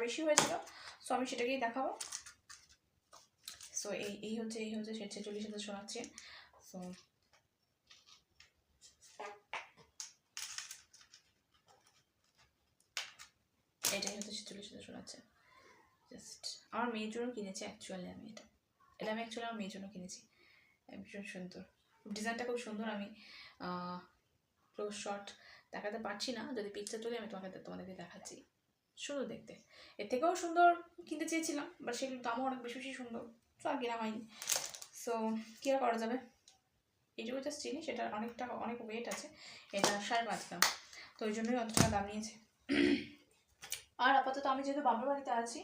বেশি হয়েছিল, সো আমি সেটাকেই দেখাবো। সো এই হচ্ছে সেট 46,000 সোনার চেন। সো এটাই হচ্ছে 46,000 সোনার চেন। জাস্ট আমার মেয়ের জন্য কিনেছি অ্যাকচুয়ালি আমি এটা আমি অ্যাকচুয়ালি আমার মেয়ের জন্য কিনেছি। ভীষণ সুন্দর, ডিজাইনটা খুব সুন্দর। আমি ক্লোজ শট দেখাতে পারছি না, যদি পিকচার তুলে আমি তোমাদেরকে দেখাচ্ছি। সুন্দর দেখতে, এর থেকেও সুন্দর কিনতে চেয়েছিলাম, বাট সেগুলোর দামও অনেক বেশি বেশি সুন্দর, তো আর কেনা হয়নি। সো কী আর করা যাবে, এইটুকু জাস্ট চিনি, সেটার অনেক ওয়েট আছে, এটা 5.5 গ্রাম, তো ওই জন্যই অত টাকা দাম নিয়েছে। আর আপাতত আমি যেহেতু বাবার বাড়িতে আছি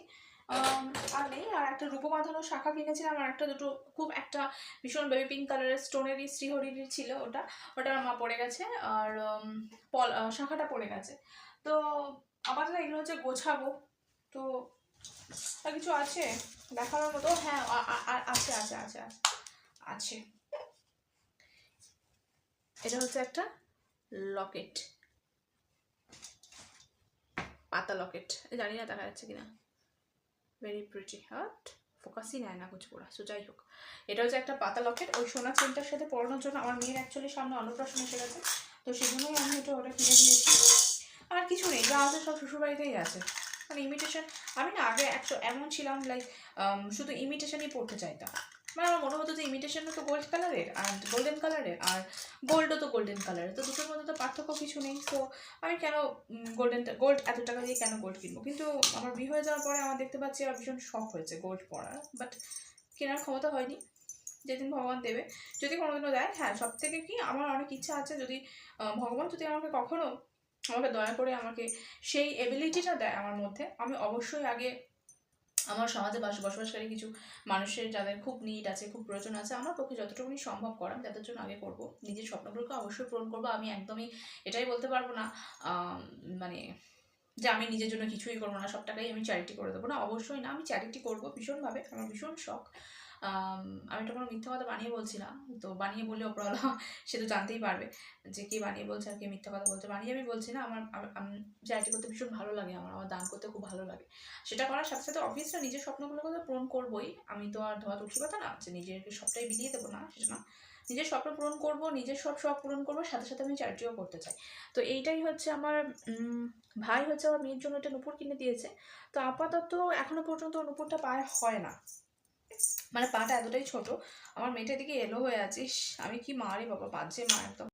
আর নেই। আর একটা রূপো বাঁধানো শাখা কিনেছিলাম, আর একটা দুটো খুব একটা ভীষণ বেবি পিঙ্ক কালারের স্টোনেরই শ্রীহরির ছিল, ওটা আমার মা পড়ে গেছে, আর শাখাটা পড়ে গেছে। তো আপাতত এগুলো হচ্ছে গোছাবো। তো আর কিছু আছে দেখানোর মতো? হ্যাঁ আছে আছে আছে আছে আছে এটা হচ্ছে একটা লকেট, পাতা লকেট, জানি না দেখা যাচ্ছে কিনা, ভেরি প্রিটি, হাট ফোকাসই নেয় না কিছু করা। সো যাই হোক, এটা হচ্ছে একটা পাতা লকেট, ওই সোনার চেনটার সাথে পরানোর জন্য। আমার মেয়ের অ্যাকচুয়ালি সামনে অন্নপ্রাশন এসে গেছে, তো সেই জন্যই আমি ওটা কিনে দিয়েছি। আর কিছু নেই, যা আছে সব শ্বশুরবাড়িতেই আছে। মানে ইমিটেশন, আমি না আগে এমন ছিলাম লাইক শুধু ইমিটেশনই পড়তে চাইতাম। মানে আমার মনে হতো যে ইমিটেশনও তো গোল্ড কালারের আর গোল্ডেন কালারের, আর গোল্ডও তো গোল্ডেন কালারের, তো দুটোর মধ্যে তো পার্থক্য কিছু নেই। তো আমি কেন গোল্ড এত টাকা দিয়ে কেন গোল্ড কিনবো? কিন্তু আমার বিয়ে হয়ে যাওয়ার পরে আমার দেখতে পাচ্ছি আমার ভীষণ শখ হয়েছে গোল্ড পরার, বাট কেনার ক্ষমতা হয়নি। যেদিন ভগবান দেবে, যদি কোনোদিনও দেয়, হ্যাঁ সব থেকে কি আমার অনেক ইচ্ছা আছে, যদি ভগবান যদি আমাকে কখনো আমাকে দয়া করে আমাকে সেই এবিলিটিটা দেয় আমার মধ্যে, আমি অবশ্যই আগে আমার সমাজে বসবাসকারী কিছু মানুষের যাদের খুব নিড আছে, খুব প্রয়োজন আছে, আমার পক্ষে যতটুকুনি সম্ভব করা, যাদের জন্য আগে করব। নিজের স্বপ্নগুলোকে অবশ্যই পূরণ করবো। আমি একদমই এটাই বলতে পারবো না মানে যে আমি নিজের জন্য কিছুই করবো না, সব টাকাই আমি চ্যারিটি করে দেবো, না অবশ্যই না, আমি চ্যারিটি করবো ভীষণভাবে, আমার ভীষণ শখ। আমি এটা কোনো মিথ্যা কথা বানিয়ে বলছি না, তো বানিয়ে বললে ওপরওয়ালা সে তো জানতেই পারবে যে কে বানিয়ে বলছে আর কে মিথ্যা কথা বলছে। বানিয়ে আমি বলছি না, আমি চ্যারিটি করতে ভীষণ ভালো লাগে, আমার দান করতে খুব ভালো লাগে। সেটা করার সাথে সাথে অবভিয়াসলি নিজের স্বপ্নগুলোকে তো পূরণ করবোই। আমি তো আর ধোয়া তুলসী পাতা না যে নিজেকে সবটাই বিলিয়ে দেবো, না সেটা না। নিজের স্বপ্ন পূরণ করবো, নিজের সব শখ পূরণ করবো, সাথে সাথে আমি চ্যারিটিও করতে চাই। তো এইটাই হচ্ছে আমার ভাই হচ্ছে আমার মেয়ের জন্য একটা নূপুর কিনে দিয়েছে। তো আপাতত এখনো পর্যন্ত নূপুরটা পায়ে হয় না, মানে পাটা এতটাই ছোট, আমার মেয়েটার দিকে এলো হয়ে আছিস। আমি কি মা রে বাবা, বাজে মা একদম।